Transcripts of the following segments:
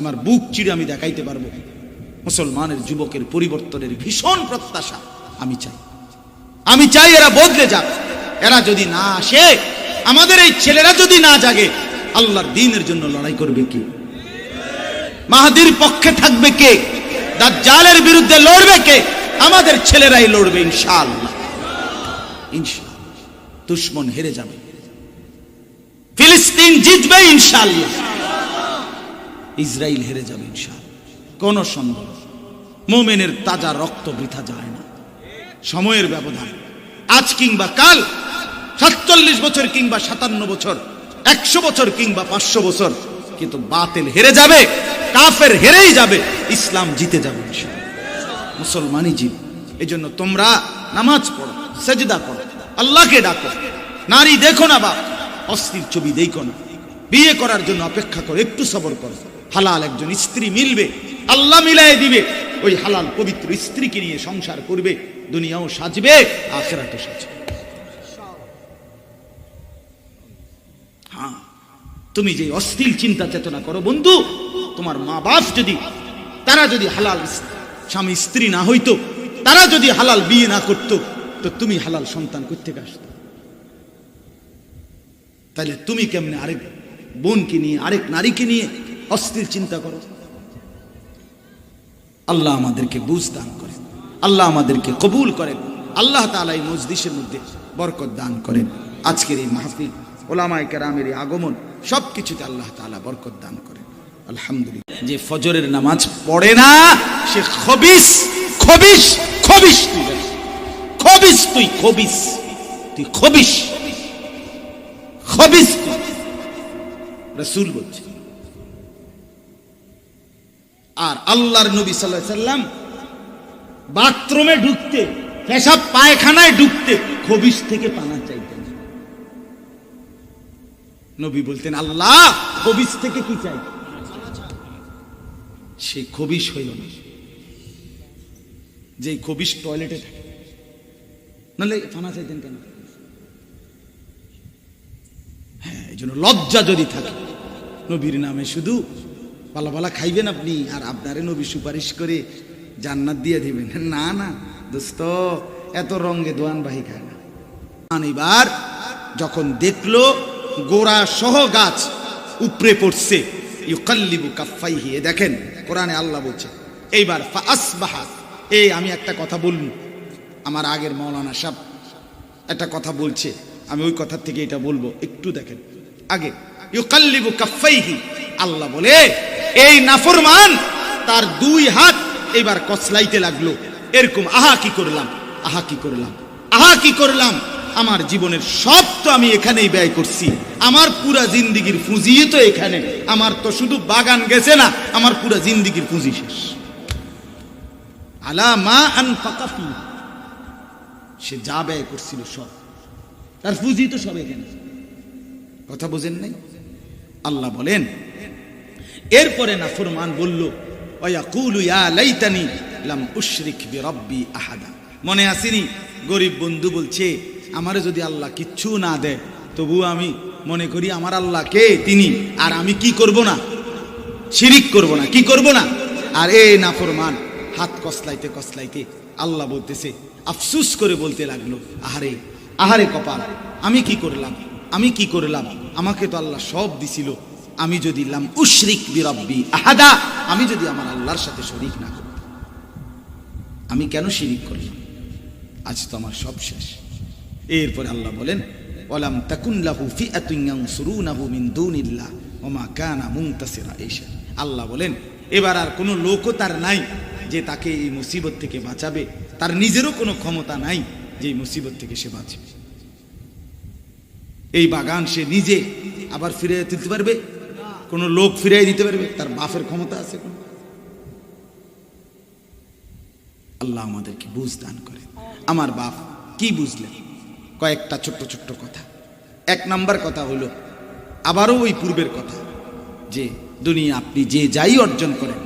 আমার বুক চিরে আমি দেখাইতে পারবো। মুসলমানের যুবকের পরিবর্তনের ভীষণ প্রত্যাশা আমি চাই এরা বদলে যাক। এরা যদি না আসে, আমাদের এই ছেলেরা যদি না জাগে, আল্লাহর দ্বীনের জন্য লড়াই করবে কে? মাহদীর পক্ষে থাকবে কে? দাজ্জালের বিরুদ্ধে লড়বে কে? আমাদের ছেলেরাই লড়বে ইনশাআল্লাহ। ইনশাআল্লাহ দুশমন হেরে যাবে, ফিলিস্তিন জিতবে ইনশাআল্লাহ, ইসরায়েল হেরে যাবে ইনশাআল্লাহ। কোন সন্দেহ, মুমিনের তাজা রক্ত বৃথা যায় না। সময়ের ব্যবধান, আজ কিংবা কাল, ৪৭ বছর কিংবা ৫৭ বছর, ১০০ বছর কিংবা ৫০০ বছর, কিন্তু বাতিল হেরে যাবে, কাফের হেরেই যাবে, ইসলাম জিতে যাবে ইনশাআল্লাহ, মুসলমানই জিত। এজন্য তোমরা নামাজ পড়ো, সেজদা করো, আল্লাহকে ডাকো। নারী দেখো না বাপ, অস্থির ছবি দেখো না। বিয়ে করার জন্য অপেক্ষা করো, একটু সবর করো। হালাল একজন স্ত্রী মিলবে, আল্লাহ মিলাই দিবে। ওই হালাল পবিত্র স্ত্রীকে নিয়ে সংসার করবে, দুনিয়াও সাজবে, আখিরাতও সাজবে। হ্যাঁ, তুমি যে অস্থির চিন্তা চেতনা করো বন্ধু, তোমার মা বাপ যদি, তারা যদি হালাল স্বামী স্ত্রী না হইতো, তারা যদি হালাল বিয়ে না করতো, তো তুমি হালাল সন্তান করতে আসতো। তাহলে তুমি কেমনে আরেক বোনকে নিয়ে, আরেক নারীকে নিয়ে অস্থির চিন্তা করো? আল্লাহ আমাদেরকে বুঝ দান করেন, আল্লাহ আমাদেরকে কবুল করেন, আল্লাহ তাআলা এই মজলিসের মধ্যে বরকত দান করেন। আজকের এই মাহফিল, ওলামায়ে কেরামের এই আগমন, সবকিছুতে আল্লাহ তাআলা বরকত দান করেন। আলহামদুলিল্লাহ। যে ফজরের নামাজ পড়ে না, সে খবিস, খবিস, খবিস, তুই খবিস, তুই খবিস, তুই খবিস, খবিস রাসূল বলছে। আর আল্লাহর নবী সাল্লাল্লাহু আলাইহি সাল্লাম বাথরুমে ঢুকতে, পেশাব পায়খানায় ঢুকতে খবিস থেকে পানা চাইতেন। নবী বলতেন, আল্লাহ খবিস থেকে কি চাই? সে খবিস হইল না, যে খবিস টয়লেটে থাকে, নাহলে পানা চাইতেন কেন? হ্যাঁ, এই জন্য লজ্জা যদি থাকে, নবীর নামে শুধু পালা খাইবেন আপনি, আর আপনারে নবী সুপারিশ করে জান্নাত দিয়ে দিবেন? না না দোস্ত, এত রঙে দোয়ান বাহি খায় না। এবার যখন দেখলো গোড়া সহ গাছ উপরে পড়ছে, ইউকাল্লিবু কাফাইহি, দেখেন কোরআনে আল্লাহ বলছে। এইবার ফাসবাহা, এই আমি একটা কথা বলবো, আমার আগের মাওলানা সাহেব একটা কথা বলছে, আমি ওই কথা থেকে এটা বলবো, একটু দেখেন। আগে ইউকাল্লিবু কাফাইহি, আল্লাহ বলে এই নাফরমান তার দুই হাত এবার কসলাইতে লাগলো, এরকম আহা কি করলাম, আহা কি করলাম, আহা কি করলাম, আমার জীবনের সব তো আমি এখানেই ব্যয় করছি, আমার পুরা জিন্দিগির পুঁজি তো এখানে, আমার তো শুধু বাগান গেছে না, আমার পুরা জিন্দিগির পুঁজি শেষ। আলা মা আনফাকা ফি, সে যা ব্যয় করছিল সব, তার পুঁজি তো সব এখানে। কথা বোঝেন নাই? আল্লাহ বলেন, এরপরে নাফরমান বলল, ওয়ায়াকুলু ইয়া লাইতানি লাম উশরিক বিরাব্বি আহাদা। মনে আসেনি গরিব বন্ধু বলছে, আমারে যদি আল্লাহ কিচ্ছু না দেয়, তবু আমি মনে করি আমার আল্লাহ কে, তিনি, আর আমি কি করব না, শিরিক করব না, কি করব না। আর এই নাফরমান হাত কসলাইতে কসলাইতে আল্লাহ বলতেছে, আফসুস করে বলতে লাগলো, আহারে আহারে কপাল, আমি কি করলাম, আমি কি করলাম, আমাকে তো আল্লাহ সব দিছিল, আমি যদি লাম উশরিক বিরাব্বি আহাদা, আমি যদি আমার আল্লাহর সাথে শরীক না করি, আমি কেন শিরিক করলাম, আজ তো আমার সব শেষ। এরপরে আল্লাহ বলেন, ওয়ালাম তাকুন লাহু ফিআতুন ইয়ানসুরুনাহু মিন দুনিল্লাহ ওয়া মা কানা মুনতাসিরা। আল্লাহ বলেন, এবার আর কোনো লোকও তার নাই যে তাকে এই মুসিবত থেকে বাঁচাবে, তার নিজেরও কোনো ক্ষমতা নাই যে এই মুসিবত থেকে সে বাঁচবে। এই বাগান সে নিজে আবার ফিরিয়ে তুলতে পারবে? কোনো লোক ফিরিয়ে দিতে পারবে? তার বাপের ক্ষমতা আছে কোন? আল্লাহ আমাদেরকে বুঝ দান করে। আমার বাপ কি বুঝলেন? কয়েকটা ছোট্ট ছোট্ট কথা। এক নাম্বার কথা হলো, আবারও ওই পূর্বের কথা, যে দুনিয়া আপনি যে যাই অর্জন করেন,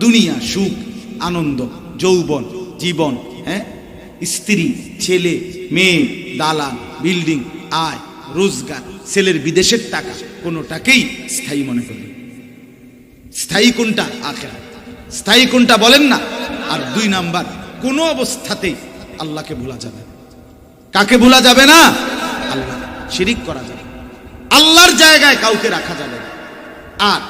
দুনিয়া সুখ, আনন্দ, যৌবন, জীবন, হ্যাঁ, স্ত্রী, ছেলে, মেয়ে, দালান, বিল্ডিং, আয়, রোজগার, ছেলের বিদেশের টাকা, কোনোটাকেই স্থায়ী মনে করবেন। স্থায়ী কোনটা? আখিরাত। স্থায়ী কোনটা বলেন না? আর 2 নাম্বার, কোন অবস্থাতেই আল্লাহকে ভোলা যাবে না। কাকে ভোলা যাবে না? আল্লাহ। শিরিক করা যাবে, আল্লাহর জায়গায় কাউকে রাখা যাবে না। আর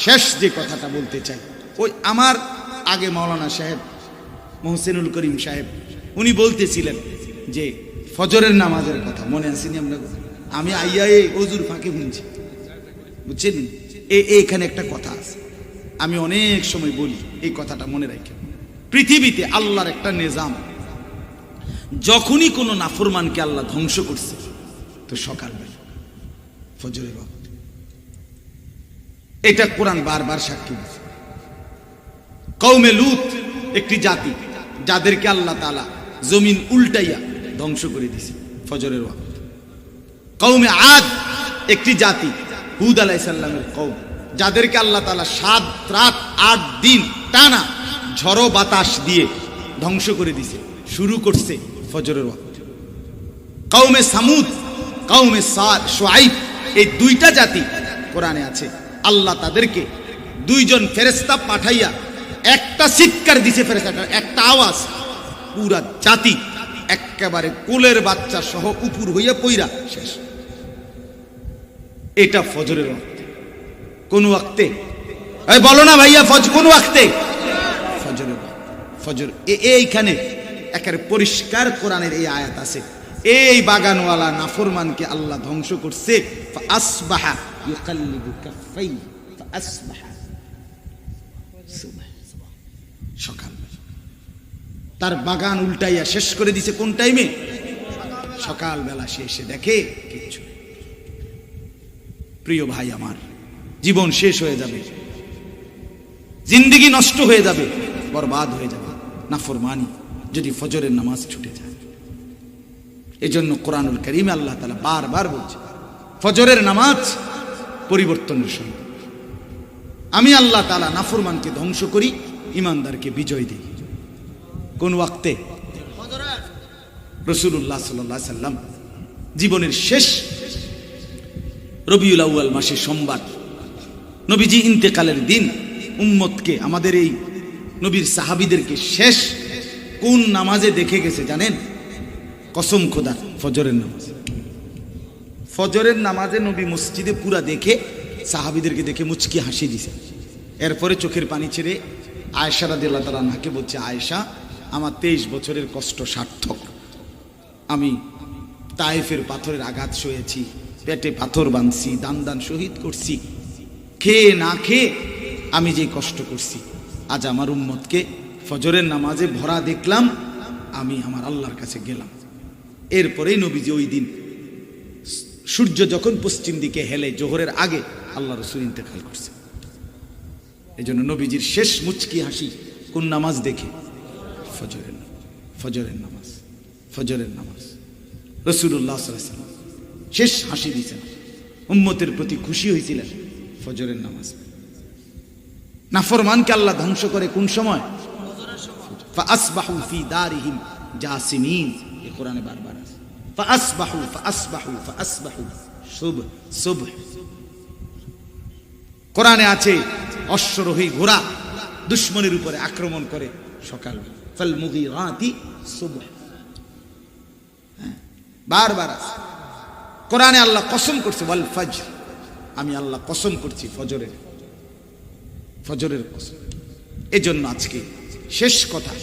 শেষ যে কথাটা বলতে চাই, ওই আমার আগে মাওলানা সাহেব মোহসেনুল করিম সাহেব উনি বলতেছিলেন যে ফজরের নামাজের কথা মনে আসেনি? আমি আইয়া এই ওজুর ফাঁকে শুনছি, বুঝছেন? এখানে একটা কথা আছে, আমি অনেক সময় বলি, এই কথাটা মনে রাখেন। পৃথিবীতে আল্লাহর একটা নিজাম, যখনই কোনো নাফরমানকে আল্লাহ ধ্বংস করছে তো সকালবেলা ফজরের ওয়াক্ত। এটা কোরআন বারবার সাক্ষী দিচ্ছে। কওমে লূত একটি জাতি, যাদেরকে আল্লাহ তাআলা জমিন উল্টাইয়া ধ্বংস করে দিয়েছে ফজরের ওয়াক্ত। কওমে আদ একটি জাতি, হুদ আলাইহিস সালামের কওম, যাদেরকে আল্লাহ তাআলা 7 রাত 8 দিন টানা ঝড়ো বাতাস দিয়ে ধ্বংস করে দিয়েছে, শুরু করছে ফজরের ওয়াক্ত। কওমে সামুদ, কওমে শুআইব, এই 2টা জাতি কোরআনে আছে, আল্লাহ তাদেরকে 2 জন ফেরেশতা পাঠাইয়া একটা চিৎকার দিছে, ফেরেশতার একটা আওয়াজ, পুরা জাতি একেবারে কোলের বাচ্চা সহ উপর হইয়া পইরা শেষ। এটা ফজরের ওয়াক্তে। কোন ওয়াক্তে? এই বলো না ভাইয়া, কোন ওয়াক্তে? ফজরের ওয়াক্তে। ফজর এইখানে একেবারে পরিষ্কার কোরআনের এই আয়াত আছে, এই বাগানওয়ালা নাফরমানকে আল্লাহ ধ্বংস করছে। ফাসবাহা ইউকাল্লিবু কাফাই ফাসবাহা, সকাল তার বাগান উল্টাইয়া শেষ করে দিছে। কোন টাইমে? সকালবেলা। সে এসে দেখে কিচ্ছু। প্রিয় ভাই আমার, জীবন শেষ হয়ে যাবে, জিন্দেগি নষ্ট হয়ে যাবে, বরবাদ হয়ে যাবে নাফরমানি যদি ফজরের নামাজ ছুটে যায়। এজন্য কোরআনুল কারীমে আল্লাহ তাআলা বারবার বলছে ফজরের নামাজ পরিবর্তনের সময়। আমি আল্লাহ তাআলা নাফরমানকে ধ্বংস করি, ইমানদারকে বিজয় দিই। কোন ওয়াক্তে? রাসূলুল্লাহ সাল্লাল্লাহু আলাইহি সাল্লাম জীবনের শেষ রবিউল আউয়াল মাসে সোমবার, নবীজি ইন্তেকালের দিন উম্মতকে, আমাদের এই নবীর সাহাবীদেরকে শেষ কোন নামাজে দেখে গেছে জানেন? কসম খোদার, ফজরের নামাজ। ফজরের নামাজে নবী মসজিদে পুরা দেখে সাহাবীদেরকে দেখে মুচকি হাসি দিছে। এরপরে চোখের পানি ছেড়ে আয়েশা রাদিয়াল্লাহু তাআলা আনহাকে বলছে, আয়েশা, আমার 23 বছরের কষ্ট সার্থক। আমি তায়েফের পাথরের আঘাত সয়েছি, পেটে পাথর বাঁধছি, দান শহীদ করছি, খেয়ে না খেয়ে আমি যে কষ্ট করছি, আজ আমার উম্মতকে ফজরের নামাজে ভরা দেখলাম, আমি আমার আল্লাহর কাছে গেলাম। এরপরেই নবীজি ওই দিন সূর্য যখন পশ্চিম দিকে হেলে জোহরের আগে আল্লাহ রাসূল ইন্তেকাল করছে। এজন্য নবীজির শেষ মুচকি হাসি কোন নামাজ দেখে? ফজরের নামাজ। ফজরের নামাজ রাসূলুল্লাহ সাল্লাল্লাহু আলাইহি ওয়াসাল্লাম শেষ হাসি দিয়েছেন, উম্মতের প্রতি খুশি হয়েছিলেন ফজরের নামাজ। নাফরমানকে আল্লাহ ধ্বংস করে কোন সময়? ফাসবাহু ফি দারিহিম জাসিমিন, এই কোরআনে বারবার আছে। ফাসবাহু সুবহ। কোরআনে আছে অশ্বরোহী ঘোড়া দুশমনের উপরে আক্রমণ করে সকাল। ফাল মুগীরাতি সুবহ, বারবার আছে কোরআনে। আল্লাহ কসম করছে ওয়াল ফজর, আমি আল্লাহ কসম করছি ফজরের কসম। এজন্য আজকে শেষ কথা,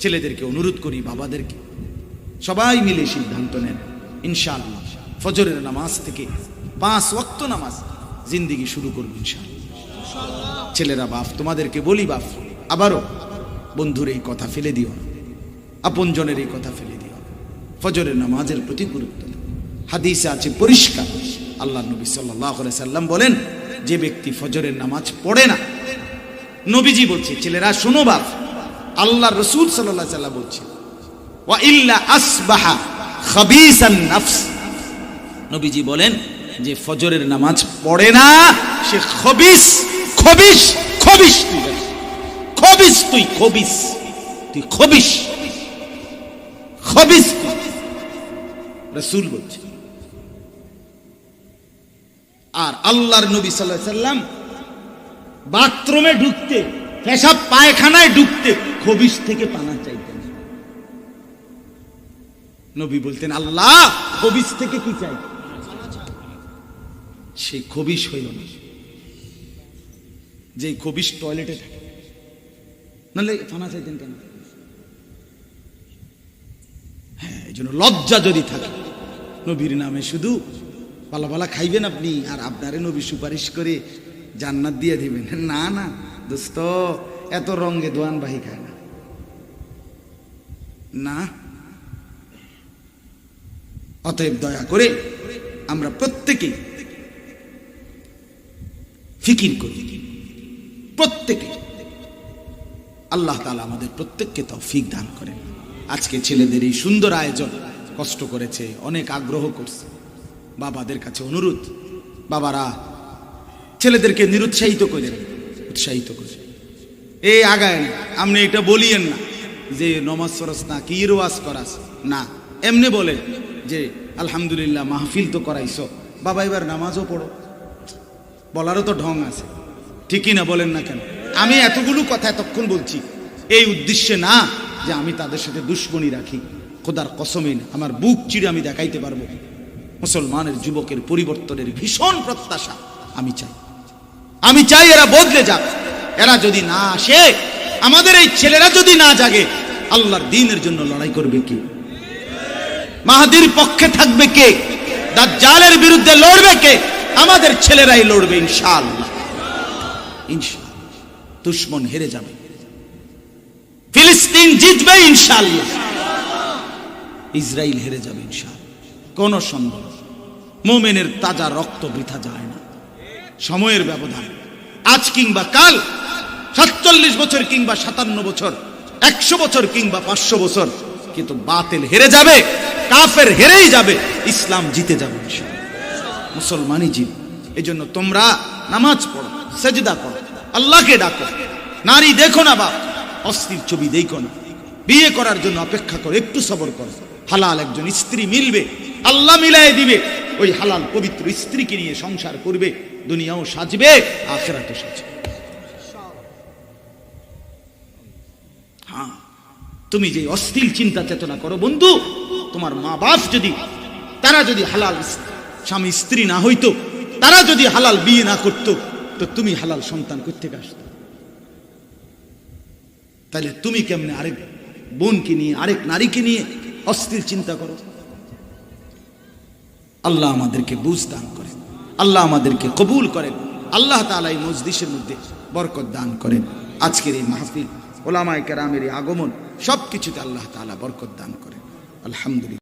ছেলেদেরকে অনুরোধ করি, বাবাদেরকে, সবাই মিলে সিদ্ধান্ত নেন ইনশাআল্লাহ ফজরের নামাজ থেকে 5 ওয়াক্ত নামাজ জিন্দেগি শুরু করব ইনশাআল্লাহ। ছেলেরা, বাপ, তোমাদেরকে বলি, বাপ, আবারও বন্ধুর এই কথা ফেলে দিও না, আপনজনের এই কথা ফেলে দিও না, ফজরের নামাজের প্রতি গুরুত্ব দাও। হাদিসে আছে পরিষ্কার, আল্লাহ নবী সাল্লাল্লাহু আলাইহি সাল্লাম বলেন, যে ব্যক্তি ফজরের নামাজ পড়ে না, নবীজি বলছে, ছেলেরা শোনো বাপ, আল্লাহ রাসূল সাল্লাল্লাহু আলাইহি সাল্লাম বলছে, ওয়া ইল্লা আসবাহা খাবিসান নাফস, নবীজি বলেন যে ফজরের নামাজ পড়ে না সে খবিস। রাসূল বলছে। আর আল্লাহর নবী সাল্লাল্লাহু আলাইহি সাল্লাম বাথরুমে ঢুকতে, পেশাব পায়খানায় ঢুকতে খবিশ থেকে পানা চাইতেন। নবী বলতেন, আল্লাহ খবিশ থেকে কি চাই? সেই খবিশ হইল না, যে খবিশ টয়লেটে থাকে, নাহলে পানা চাইতেন কেন? হ্যাঁ, এই জন্য লজ্জা যদি থাকে, নবীর নামে শুধু পালা পালা খাইবেন আপনি, আর আপনারে নবী সুপারিশ করে জান্নাত দিয়ে দিবেন, না না দোস্ত, এত রঙে দোয়ান বাহি খায় না। না, অতএব দয়া করে আমরা প্রত্যেকেই ফিকির করি, প্রত্যেকে। আল্লাহ তাআলা আমাদের প্রত্যেককে তৌফিক দান করেন। আজকে ছেলেদের এই সুন্দর আয়োজন, কষ্ট করেছে, অনেক আগ্রহ করছে। বাবাদের কাছে অনুরোধ, বাবারা ছেলেদেরকে নিরুৎসাহিত করেন, উৎসাহিত করেন। এই আগায় আপনি এটা বলিয়েন না যে নমাজ ফরজ না, কি রোয়াজ করাস না, এমনি বলেন যে আলহামদুলিল্লাহ মাহফিল তো করাইছো, বাবা এবার নামাজও পড়ো। বলারও তো ঢং আছে, ঠিকই না? বলেন না কেন? আমি এতগুলো কথা এতক্ষণ বলছি এই উদ্দেশ্যে না যে আমি তাদের সাথে দুশ্মনী রাখি, খোদার কসমে না, আমার বুক চিরে আমি দেখাইতে পারবো। মুসলমানের যুবকের পরিবর্তনের ভীষণ প্রত্যাশা আমি চাই এরা বদলে যাক। এরা যদি না আসে, আমাদের এই ছেলেরা যদি না জাগে, আল্লাহর দ্বীনের জন্য লড়াই করবে কে? মাহদীর পক্ষে থাকবে কে? দাজ্জালের বিরুদ্ধে লড়বে কে? আমাদের ছেলেরাই লড়বে ইনশাআল্লাহ। ইনশাআল্লাহ দুশমন হেরে যাবে, ফিলিস্তিন জিতবে ইনশাআল্লাহ, ইসরায়েল হেরে যাবে ইনশাআল্লাহ, কোন সন্দেহ। মুমিনের তাজা রক্ত বৃথা যায় না। সময়ের ব্যবধান, আজ কিংবা কাল, 47 বছর কিংবা 57 বছর, 100 বছর কিংবা 500 বছর, কিন্তু বাতিল হেরে যাবে, কাফের হেরেই যাবে, ইসলাম জিতে যাবে ইনশাআল্লাহ, মুসলমানই জিতবে। এই জন্য তোমরা নামাজ পড়ো, সেজদা করো, আল্লাহকে ডাকো। নারী দেখো না বাপ, অস্থির ছবি দেখো না, বিয়ে করার জন্য অপেক্ষা করো, একটু সবর করো। হালাল একজন স্ত্রী মিলবে, আল্লাহ মিলাই দিবে, ওই হালাল পবিত্র স্ত্রীকে নিয়ে সংসার করবে, দুনিয়াও সাজবে, আখিরাতও সাজবে। হ্যাঁ, তুমি যে অস্থির চিন্তা চেতনা করো বন্ধু, তোমার মা বাপ যদি, তারা যদি হালাল স্বামী স্ত্রী না হইতো, তারা যদি হালাল বিয়ে না করতো, তো তুমি হালাল সন্তান কোত্থেকে আসতো? তাহলে তুমি কেমনে আরেক বোনকে নিয়ে, আরেক নারীকে নিয়ে অস্থির চিন্তা করো? আল্লাহ আমাদেরকে বুঝ দান করেন, আল্লাহ আমাদেরকে কবুল করেন, আল্লাহ তাআলা এই মজলিসের মধ্যে বরকত দান করেন। আজকের এই মাহফিল, ওলামায়ে কেরামের এই আগমন, সবকিছুতে আল্লাহ তাআলা বরকত দান করেন। আলহামদুলিল্লাহ।